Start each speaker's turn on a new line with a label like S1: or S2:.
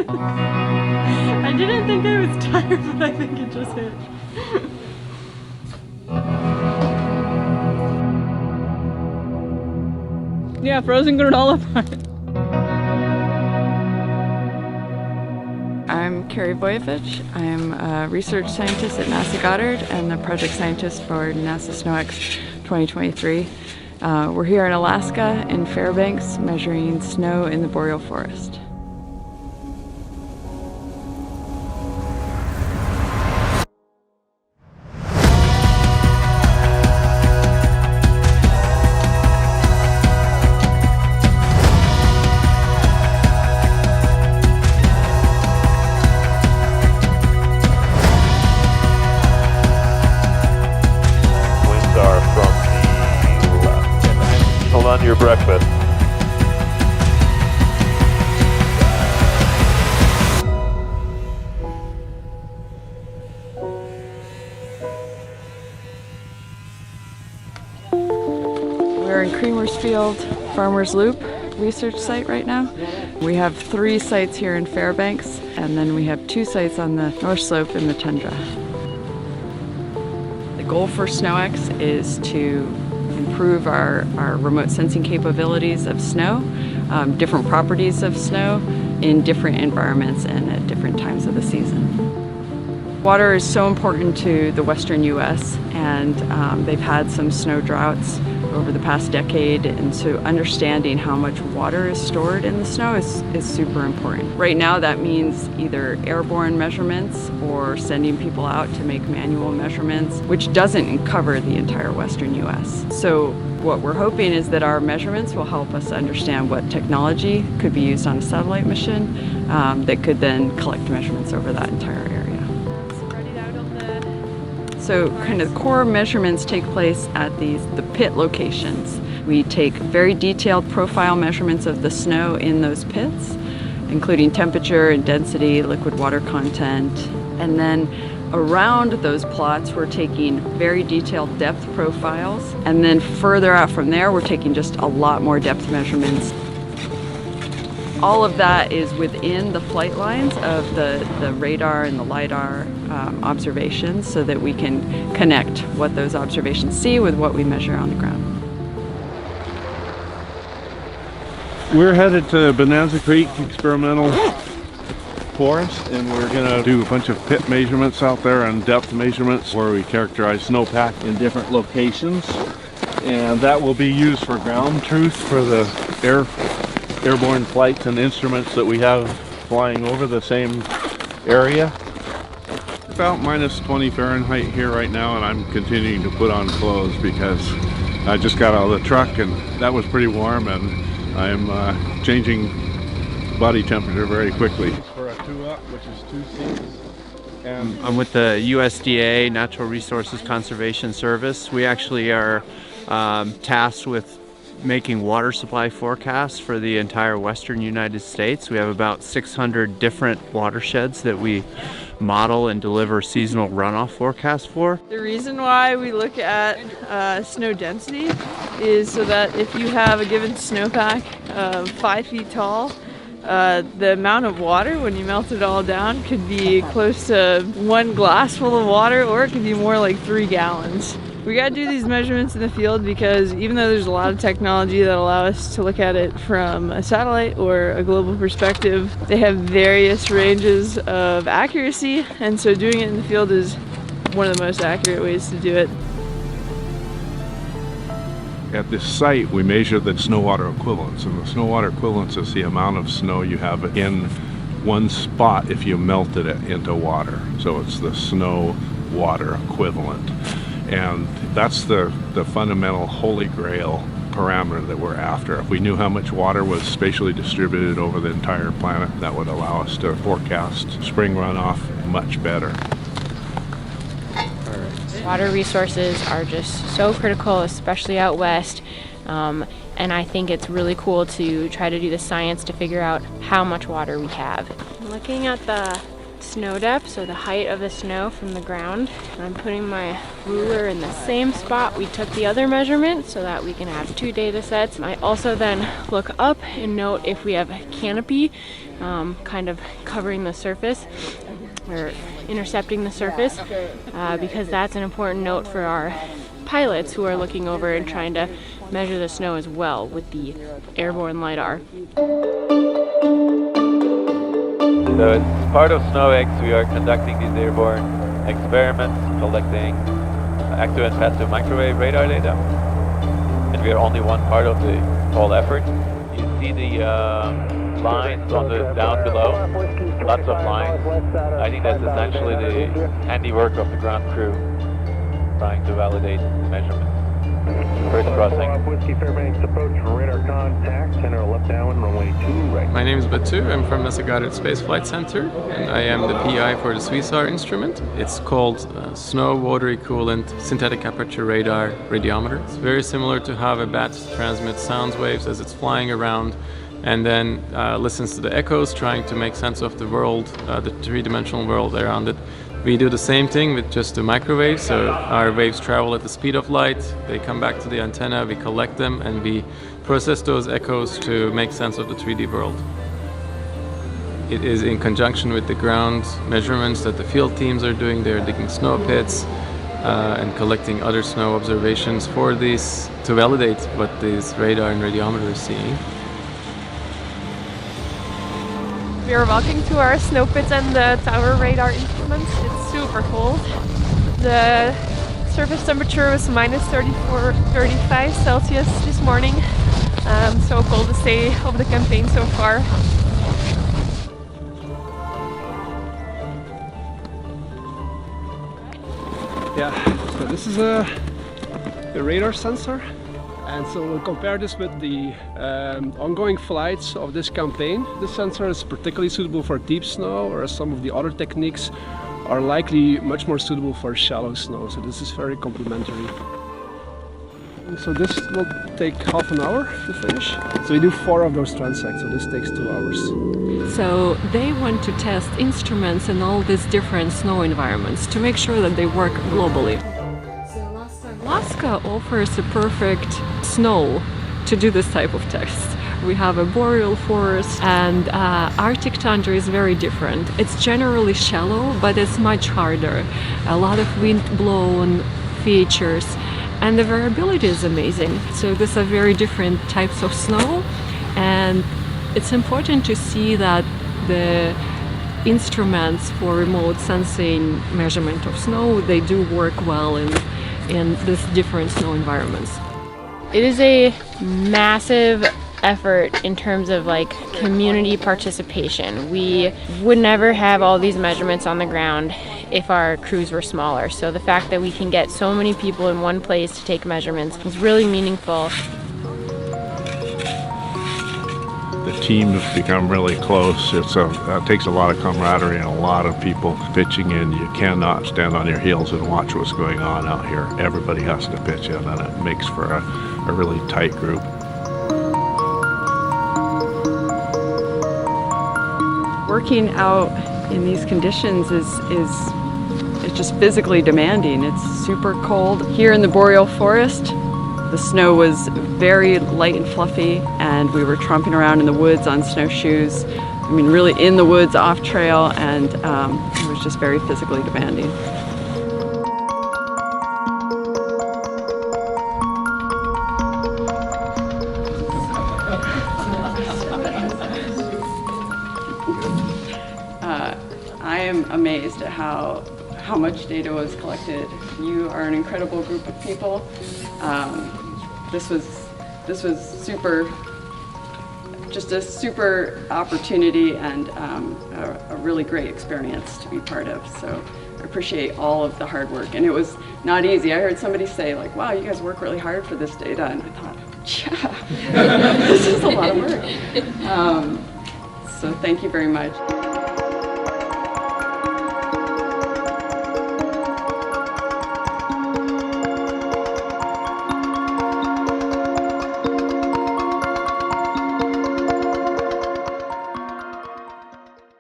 S1: I didn't think I was tired, but I think it just hit. Yeah, frozen granola bar. I'm Carrie Boyevich. I'm a research scientist at NASA Goddard and the project scientist for NASA SNOWX 2023. We're here in Alaska in Fairbanks measuring snow in the boreal forest.
S2: On your breakfast.
S1: We're in Creamersfield Farmers Loop research site right now. We have 3 sites here in Fairbanks, and then we have 2 sites on the North Slope in the tundra. The goal for SNOWX is to improve our remote sensing capabilities of snow, different properties of snow in different environments and at different times of the season. Water is so important to the western U.S. and they've had some snow droughts over the past decade, and so understanding how much water is stored in the snow is super important. Right now that means either airborne measurements or sending people out to make manual measurements, which doesn't cover the entire western U.S. So what we're hoping is that our measurements will help us understand what technology could be used on a satellite mission that could then collect measurements over that entire area. So kind of core measurements take place at the pit locations. We take very detailed profile measurements of the snow in those pits, including temperature and density, liquid water content. And then around those plots, we're taking very detailed depth profiles. And then further out from there, we're taking just a lot more depth measurements. All of that is within the flight lines of the radar and the LiDAR observations, so that we can connect what those observations see with what we measure on the ground.
S3: We're headed to Bonanza Creek Experimental Forest, and we're going to do a bunch of pit measurements out there and depth measurements where we characterize snowpack in different locations, and that will be used for ground truth for the airborne flights and instruments that we have flying over the same area. About minus 20 Fahrenheit here right now, and I'm continuing to put on clothes because I just got out of the truck and that was pretty warm, and I'm changing body temperature very quickly. For a 2-up, which is 2 seats. And
S4: I'm with the USDA Natural Resources Conservation Service. We actually are tasked with making water supply forecasts for the entire western United States. We have about 600 different watersheds that we model and deliver seasonal runoff forecasts for.
S1: The reason why we look at snow density is so that if you have a given snowpack of 5 feet tall, the amount of water when you melt it all down could be close to 1 glass full of water, or it could be more like 3 gallons. We gotta do these measurements in the field because even though there's a lot of technology that allow us to look at it from a satellite or a global perspective, they have various ranges of accuracy, and so doing it in the field is one of the most accurate ways to do it.
S3: at this site, we measure the snow water equivalence, and the snow water equivalence is the amount of snow you have in one spot if you melted it into water. So it's the snow water equivalent. And that's the fundamental holy grail parameter that we're after. If we knew how much water was spatially distributed over the entire planet, that would allow us to forecast spring runoff much better.
S5: Water resources are just so critical, especially out west. And I think it's really cool to try to do the science to figure out how much water we have. Looking at the snow depth, so the height of the snow from the ground. And I'm putting my ruler in the same spot we took the other measurement so that we can have 2 data sets. I also then look up and note if we have a canopy kind of covering the surface or intercepting the surface, because that's an important note for our pilots who are looking over and trying to measure the snow as well with the airborne LiDAR.
S2: So as part of SnowX, we are conducting these airborne experiments, collecting active and passive microwave radar data. And we are only one part of the whole effort. You see the lines on the down below, lots of lines. I think that's essentially the handiwork of the ground crew trying to validate measurements. First crossing.
S6: Whiskey Fairbanks approach radar contact, center left down, runway 2 right.
S7: My name is Batu, I'm from NASA Goddard Space Flight Center, and I am the PI for the SWISAR instrument. It's called Snow Water Equivalent Synthetic Aperture Radar Radiometer. It's very similar to how a bat transmits sound waves as it's flying around, and then listens to the echoes, trying to make sense of the world, the three-dimensional world around it. We do the same thing with just the microwaves, so our waves travel at the speed of light, they come back to the antenna, we collect them, and we process those echoes to make sense of the 3D world. It is in conjunction with the ground measurements that the field teams are doing. They're digging snow pits and collecting other snow observations for these to validate what these radar and radiometer is seeing.
S8: We are walking to our snow pits and the tower radar instruments. It's super cold. The surface temperature was minus 34, 35 Celsius this morning. So coldest day of the campaign so far.
S9: Yeah, so this is a radar sensor. And so we'll compare this with the ongoing flights of this campaign. This sensor is particularly suitable for deep snow, whereas some of the other techniques are likely much more suitable for shallow snow. So this is very complementary. And so this will take half an hour to finish. So we do 4 of those transects, so this takes 2 hours.
S1: So they want to test instruments in all these different snow environments to make sure that they work globally. Alaska offers a perfect snow to do this type of test. We have a boreal forest, and Arctic tundra is very different. It's generally shallow, but it's much harder. A lot of wind-blown features, and the variability is amazing. So these are very different types of snow, and it's important to see that the instruments for remote sensing measurement of snow, they do work well in these different snow environments.
S5: It is a massive effort in terms of like community participation. We would never have all these measurements on the ground if our crews were smaller. So the fact that we can get so many people in one place to take measurements is really meaningful.
S3: The team has become really close. It takes a lot of camaraderie and a lot of people pitching in. You cannot stand on your heels and watch what's going on out here. Everybody has to pitch in, and it makes for a really tight group.
S1: Working out in these conditions is just physically demanding. It's super cold. Here in the boreal forest, the snow was very light and fluffy, and we were tromping around in the woods on snowshoes. I mean, really in the woods, off trail, and it was just very physically demanding. I am amazed at how much data was collected. You are an incredible group of people. This was super, just a super opportunity and a really great experience to be part of. So I appreciate all of the hard work, and it was not easy. I heard somebody say like, "Wow, you guys work really hard for this data," and I thought, "Yeah, this is a lot of work." So thank you very much.